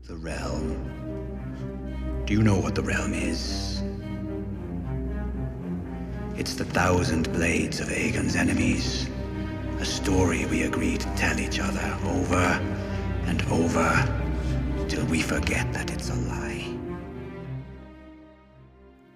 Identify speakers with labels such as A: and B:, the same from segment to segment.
A: The Realm. Do you know what the Realm is? It's the 1,000 blades of Aegon's enemies. A story we agree to tell each other over and over till we forget that it's a lie.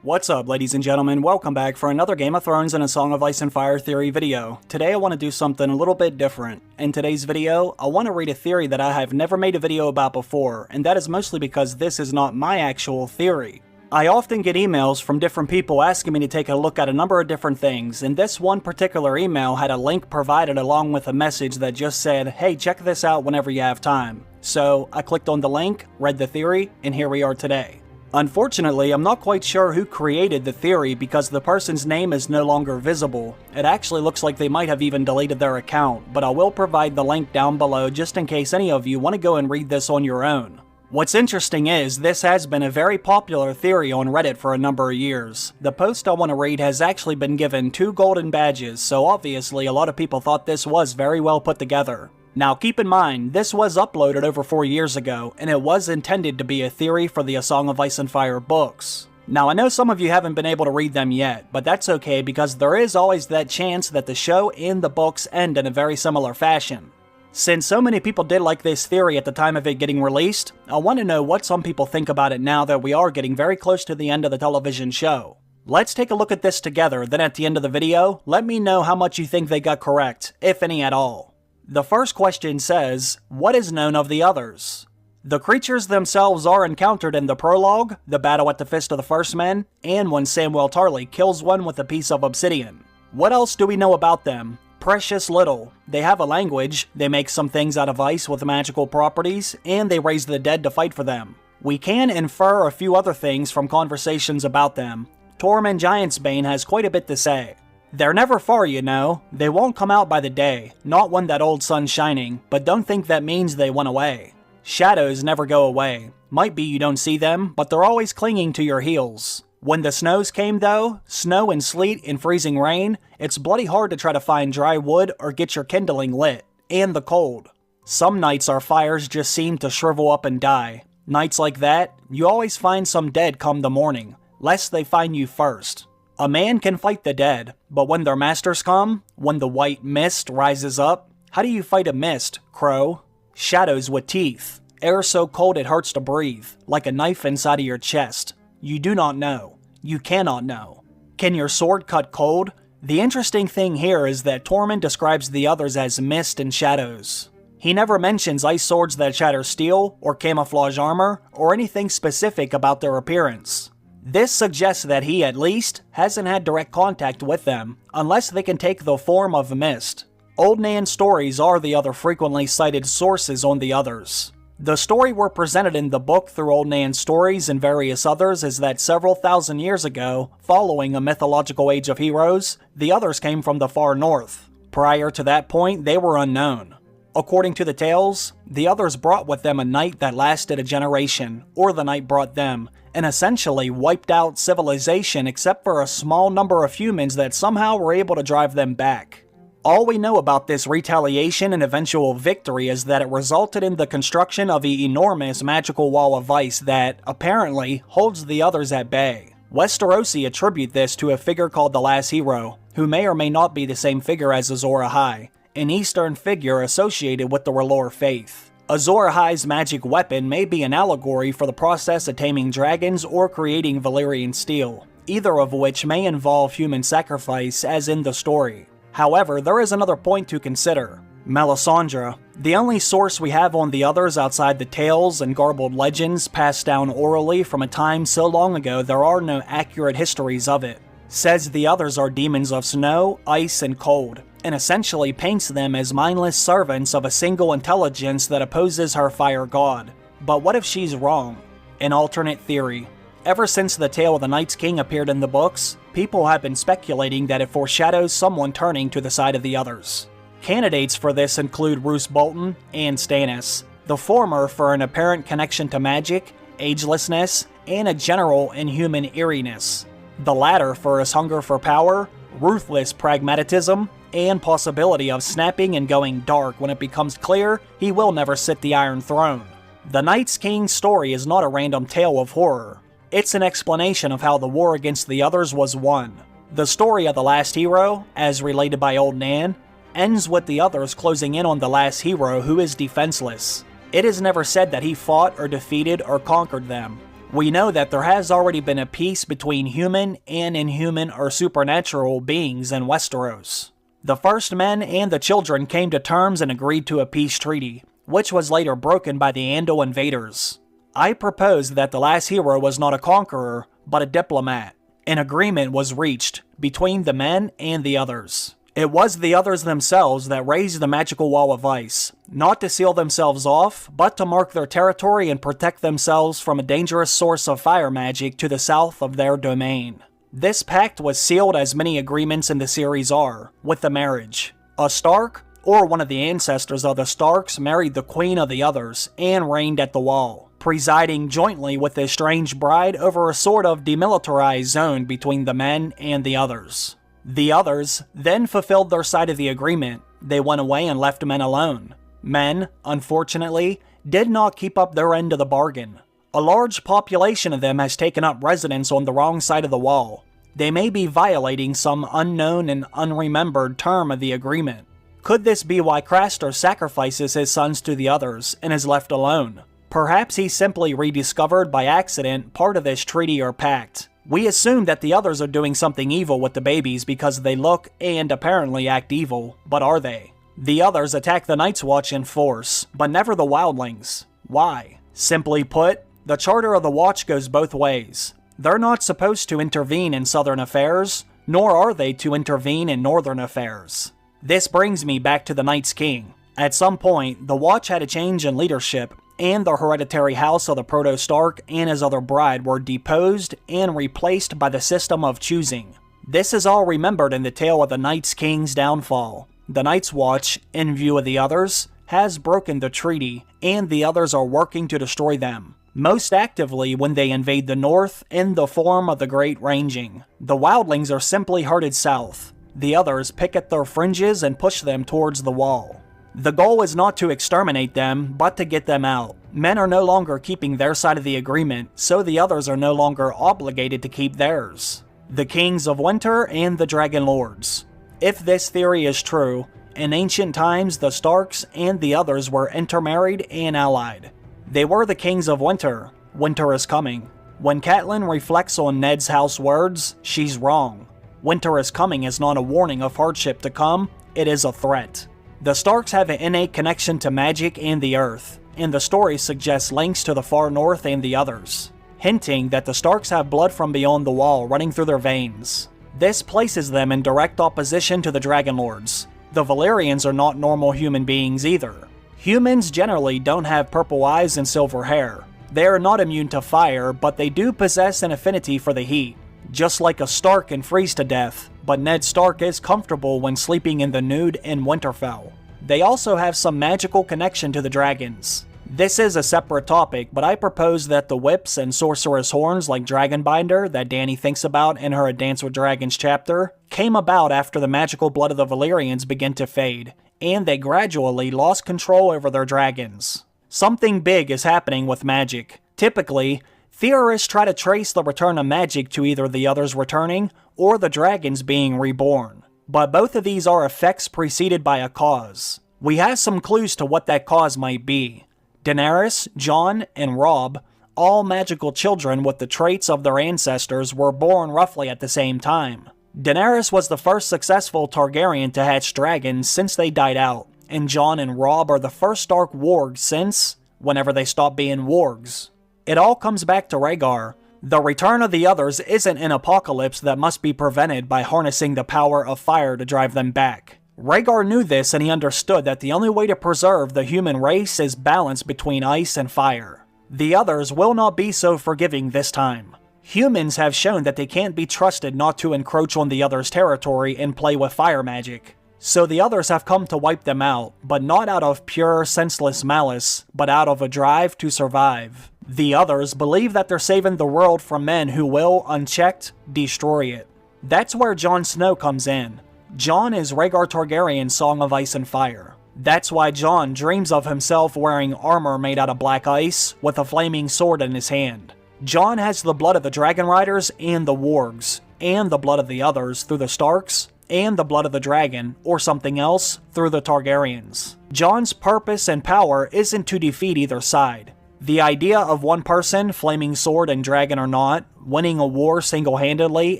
B: What's up, ladies and gentlemen? Welcome back for another Game of Thrones and A Song of Ice and Fire theory video. Today I want to do something a little bit different. In today's video, I want to read a theory that I have never made a video about before, and that is mostly because this is not my actual theory. I often get emails from different people asking me to take a look at a number of different things, and this one particular email had a link provided along with a message that just said, hey, check this out whenever you have time. So I clicked on the link, read the theory, and here we are today. Unfortunately, I'm not quite sure who created the theory because the person's name is no longer visible. It actually looks like they might have even deleted their account, but I will provide the link down below just in case any of you want to go and read this on your own. What's interesting is, this has been a very popular theory on Reddit for a number of years. The post I want to read has actually been given 2 golden badges, so obviously a lot of people thought this was very well put together. Now keep in mind, this was uploaded over 4 years ago, and it was intended to be a theory for the A Song of Ice and Fire books. Now I know some of you haven't been able to read them yet, but that's okay because there is always that chance that the show and the books end in a very similar fashion. Since so many people did like this theory at the time of it getting released, I want to know what some people think about it now that we are getting very close to the end of the television show. Let's take a look at this together, then at the end of the video, let me know how much you think they got correct, if any at all. The first question says, what is known of the others? The creatures themselves are encountered in the prologue, the battle at the Fist of the First Men, and when Samwell Tarly kills one with a piece of obsidian. What else do we know about them? Precious little. They have a language, they make some things out of ice with magical properties, and they raise the dead to fight for them. We can infer a few other things from conversations about them. Tormund Giantsbane has quite a bit to say. They're never far, you know. They won't come out by the day, not when that old sun's shining, but don't think that means they went away. Shadows never go away. Might be you don't see them, but they're always clinging to your heels. When the snows came though, snow and sleet and freezing rain, it's bloody hard to try to find dry wood or get your kindling lit. And the cold. Some nights our fires just seem to shrivel up and die. Nights like that, you always find some dead come the morning, lest they find you first. A man can fight the dead, but when their masters come, when the white mist rises up, how do you fight a mist, Crow? Shadows with teeth, air so cold it hurts to breathe, like a knife inside of your chest. You do not know. You cannot know. Can your sword cut cold? The interesting thing here is that Tormund describes the others as mist and shadows. He never mentions ice swords that shatter steel, or camouflage armor, or anything specific about their appearance. This suggests that he, at least, hasn't had direct contact with them, unless they can take the form of mist. Old Nan stories are the other frequently cited sources on the others. The story we're presented in the book through Old Nan stories and various others is that several thousand years ago, following a mythological age of heroes, the others came from the far north. Prior to that point, they were unknown. According to the tales, the others brought with them a night that lasted a generation, or the night brought them, and essentially wiped out civilization except for a small number of humans that somehow were able to drive them back. All we know about this retaliation and eventual victory is that it resulted in the construction of an enormous magical wall of ice that, apparently, holds the others at bay. Westerosi attribute this to a figure called the Last Hero, who may or may not be the same figure as Azor Ahai, an Eastern figure associated with the R'hllor faith. Azor Ahai's magic weapon may be an allegory for the process of taming dragons or creating Valyrian steel, either of which may involve human sacrifice as in the story. However, there is another point to consider. Melisandre, the only source we have on the others outside the tales and garbled legends passed down orally from a time so long ago there are no accurate histories of it, says the others are demons of snow, ice, and cold, and essentially paints them as mindless servants of a single intelligence that opposes her fire god. But what if she's wrong? An alternate theory. Ever since the tale of the Night's King appeared in the books, people have been speculating that it foreshadows someone turning to the side of the others. Candidates for this include Roose Bolton and Stannis, the former for an apparent connection to magic, agelessness, and a general inhuman eeriness. The latter for his hunger for power, ruthless pragmatism, and possibility of snapping and going dark when it becomes clear he will never sit the Iron Throne. The Night's King's story is not a random tale of horror. It's an explanation of how the war against the others was won. The story of the last hero, as related by Old Nan, ends with the others closing in on the last hero who is defenseless. It is never said that he fought or defeated or conquered them. We know that there has already been a peace between human and inhuman or supernatural beings in Westeros. The first men and the children came to terms and agreed to a peace treaty, which was later broken by the Andal invaders. I propose that the last hero was not a conqueror, but a diplomat. An agreement was reached between the men and the others. It was the others themselves that raised the magical wall of ice, not to seal themselves off, but to mark their territory and protect themselves from a dangerous source of fire magic to the south of their domain. This pact was sealed as many agreements in the series are, with the marriage. A Stark, or one of the ancestors of the Starks, married the queen of the others and reigned at the wall, presiding jointly with his strange bride over a sort of demilitarized zone between the men and the others. The others then fulfilled their side of the agreement. They went away and left men alone. Men, unfortunately, did not keep up their end of the bargain. A large population of them has taken up residence on the wrong side of the wall. They may be violating some unknown and unremembered term of the agreement. Could this be why Craster sacrifices his sons to the others and is left alone? Perhaps he simply rediscovered by accident part of this treaty or pact. We assume that the others are doing something evil with the babies because they look and apparently act evil, but are they? The others attack the Night's Watch in force, but never the wildlings. Why? Simply put, the charter of the Watch goes both ways. They're not supposed to intervene in southern affairs, nor are they to intervene in northern affairs. This brings me back to the Night's King. At some point, the Watch had a change in leadership, and the hereditary house of the Proto-Stark and his other bride were deposed and replaced by the system of choosing. This is all remembered in the tale of the Night's King's downfall. The Night's Watch, in view of the others, has broken the treaty, and the others are working to destroy them. Most actively when they invade the north in the form of the Great Ranging. The wildlings are simply herded south. The others pick at their fringes and push them towards the wall. The goal is not to exterminate them, but to get them out. Men are no longer keeping their side of the agreement, so the others are no longer obligated to keep theirs. The Kings of Winter and the Dragon Lords. If this theory is true, in ancient times the Starks and the others were intermarried and allied. They were the Kings of Winter. Winter is coming. When Catelyn reflects on Ned's house words, she's wrong. Winter is coming is not a warning of hardship to come, it is a threat. The Starks have an innate connection to magic and the earth, and the story suggests links to the far north and the others, hinting that the Starks have blood from beyond the wall running through their veins. This places them in direct opposition to the Dragon Lords. The Valyrians are not normal human beings either. Humans generally don't have purple eyes and silver hair. They are not immune to fire, but they do possess an affinity for the heat. Just like a Stark can freeze to death, but Ned Stark is comfortable when sleeping in the nude in Winterfell. They also have some magical connection to the dragons. This is a separate topic, but I propose that the whips and sorceress horns like Dragonbinder that Dany thinks about in her A Dance with Dragons chapter came about after the magical blood of the Valyrians began to fade, and they gradually lost control over their dragons. Something big is happening with magic. Typically, theorists try to trace the return of magic to either the others returning or the dragons being reborn. But both of these are effects preceded by a cause. We have some clues to what that cause might be. Daenerys, Jon, and Robb, all magical children with the traits of their ancestors, were born roughly at the same time. Daenerys was the first successful Targaryen to hatch dragons since they died out, and Jon and Robb are the first Stark wargs since whenever they stopped being wargs. It all comes back to Rhaegar. The return of the others isn't an apocalypse that must be prevented by harnessing the power of fire to drive them back. Rhaegar knew this, and he understood that the only way to preserve the human race is balance between ice and fire. The others will not be so forgiving this time. Humans have shown that they can't be trusted not to encroach on the others' territory and play with fire magic. So the others have come to wipe them out, but not out of pure, senseless malice, but out of a drive to survive. The others believe that they're saving the world from men who will, unchecked, destroy it. That's where Jon Snow comes in. Jon is Rhaegar Targaryen's Song of Ice and Fire. That's why Jon dreams of himself wearing armor made out of black ice with a flaming sword in his hand. Jon has the blood of the Dragon Riders and the Wargs, and the blood of the others through the Starks, and the blood of the dragon, or something else, through the Targaryens. Jon's purpose and power isn't to defeat either side. The idea of one person, flaming sword and dragon or not, winning a war single-handedly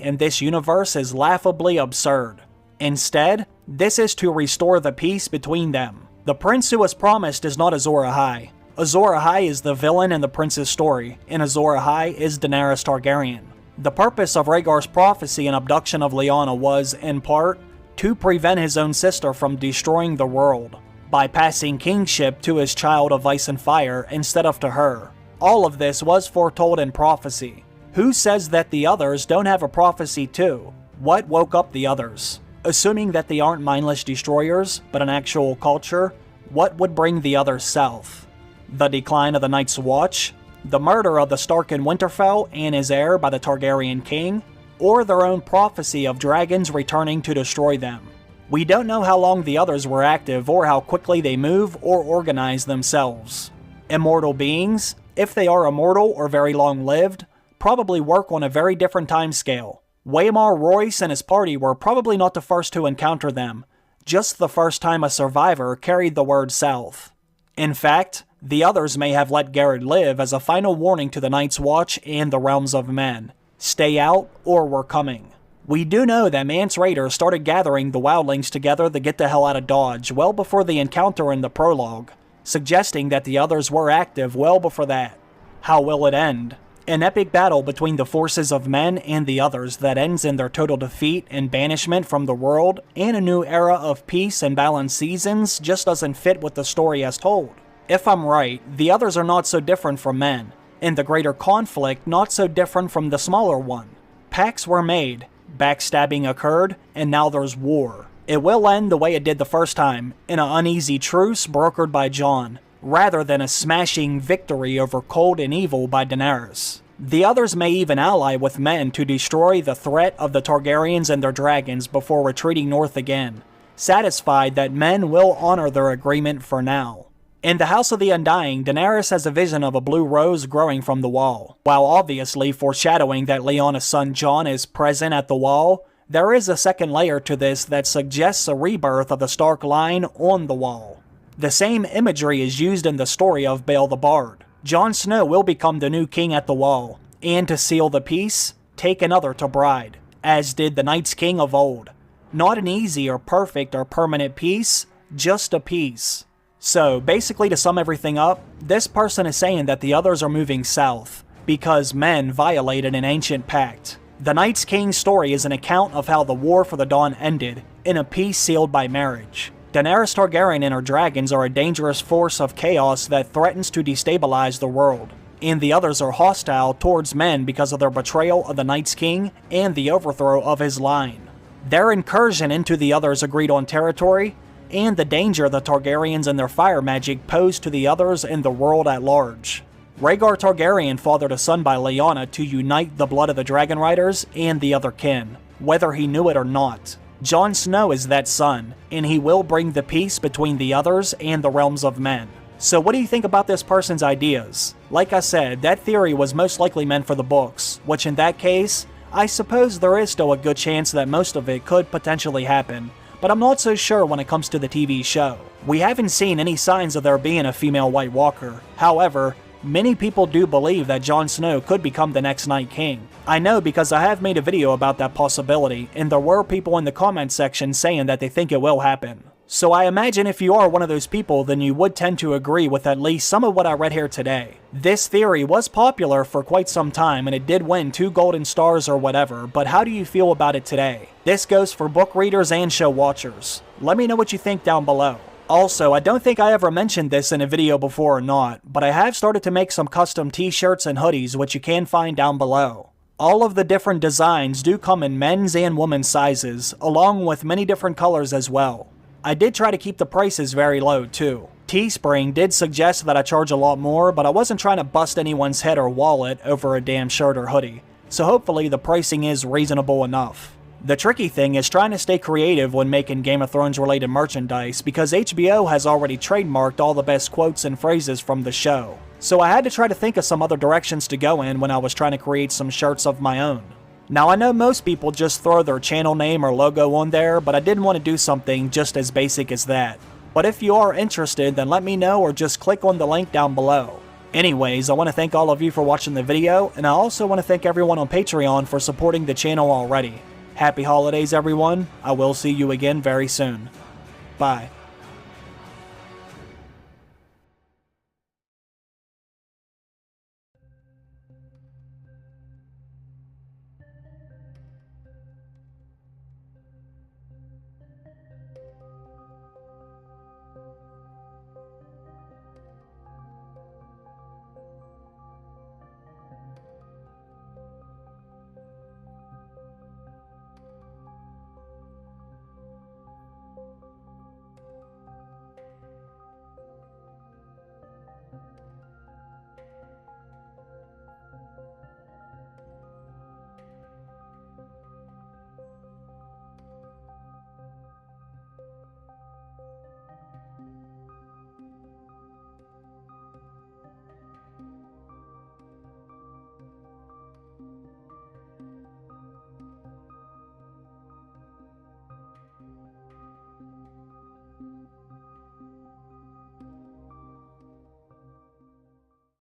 B: in this universe is laughably absurd. Instead, this is to restore the peace between them. The prince who was promised is not Azor Ahai. Azor Ahai is the villain in the prince's story, and Azor Ahai is Daenerys Targaryen. The purpose of Rhaegar's prophecy and abduction of Lyanna was, in part, to prevent his own sister from destroying the world, by passing kingship to his child of ice and fire instead of to her. All of this was foretold in prophecy. Who says that the others don't have a prophecy too? What woke up the others? Assuming that they aren't mindless destroyers, but an actual culture, what would bring the others south? The decline of the Night's Watch? The murder of the Stark in Winterfell and his heir by the Targaryen king? Or their own prophecy of dragons returning to destroy them? We don't know how long the others were active or how quickly they move or organize themselves. Immortal beings, if they are immortal or very long-lived, probably work on a very different timescale. Waymar Royce and his party were probably not the first to encounter them, just the first time a survivor carried the word south. In fact, the others may have let Garrett live as a final warning to the Night's Watch and the realms of men. Stay out, or we're coming. We do know that Mance Rayder started gathering the wildlings together to get the hell out of Dodge well before the encounter in the prologue, suggesting that the others were active well before that. How will it end? An epic battle between the forces of men and the others that ends in their total defeat and banishment from the world, and a new era of peace and balanced seasons just doesn't fit with the story as told. If I'm right, the others are not so different from men, and the greater conflict not so different from the smaller one. Pacts were made, backstabbing occurred, and now there's war. It will end the way it did the first time, in an uneasy truce brokered by Jon, rather than a smashing victory over cold and evil by Daenerys. The others may even ally with men to destroy the threat of the Targaryens and their dragons before retreating north again, satisfied that men will honor their agreement for now. In the House of the Undying, Daenerys has a vision of a blue rose growing from the wall. While obviously foreshadowing that Lyanna's son Jon is present at the wall, there is a second layer to this that suggests a rebirth of the Stark line on the wall. The same imagery is used in the story of Bael the Bard. Jon Snow will become the new king at the wall, and to seal the peace, take another to bride, as did the Night's King of old. Not an easy or perfect or permanent peace, just a peace. So, basically to sum everything up, this person is saying that the others are moving south, because men violated an ancient pact. The Night's King's story is an account of how the War for the Dawn ended, in a peace sealed by marriage. Daenerys Targaryen and her dragons are a dangerous force of chaos that threatens to destabilize the world, and the others are hostile towards men because of their betrayal of the Night's King and the overthrow of his line. Their incursion into the others' agreed-on territory, and the danger the Targaryens and their fire magic pose to the others and the world at large. Rhaegar Targaryen fathered a son by Lyanna to unite the blood of the Dragon Riders and the other kin, whether he knew it or not. Jon Snow is that son, and he will bring the peace between the others and the realms of men. So what do you think about this person's ideas? Like I said, that theory was most likely meant for the books, which in that case, I suppose there is still a good chance that most of it could potentially happen, but I'm not so sure when it comes to the TV show. We haven't seen any signs of there being a female White Walker. However, many people do believe that Jon Snow could become the next Night King. I know because I have made a video about that possibility, and there were people in the comment section saying that they think it will happen. So I imagine if you are one of those people, then you would tend to agree with at least some of what I read here today. This theory was popular for quite some time, and it did win 2 golden stars or whatever, but how do you feel about it today? This goes for book readers and show watchers. Let me know what you think down below. Also, I don't think I ever mentioned this in a video before or not, but I have started to make some custom t-shirts and hoodies which you can find down below. All of the different designs do come in men's and women's sizes, along with many different colors as well. I did try to keep the prices very low too. Teespring did suggest that I charge a lot more, but I wasn't trying to bust anyone's head or wallet over a damn shirt or hoodie, so hopefully the pricing is reasonable enough. The tricky thing is trying to stay creative when making Game of Thrones related merchandise because HBO has already trademarked all the best quotes and phrases from the show. So I had to try to think of some other directions to go in when I was trying to create some shirts of my own. Now I know most people just throw their channel name or logo on there, but I didn't want to do something just as basic as that. But if you are interested, then let me know or just click on the link down below. Anyways, I want to thank all of you for watching the video, and I also want to thank everyone on Patreon for supporting the channel already. Happy holidays everyone, I will see you again very soon. Bye.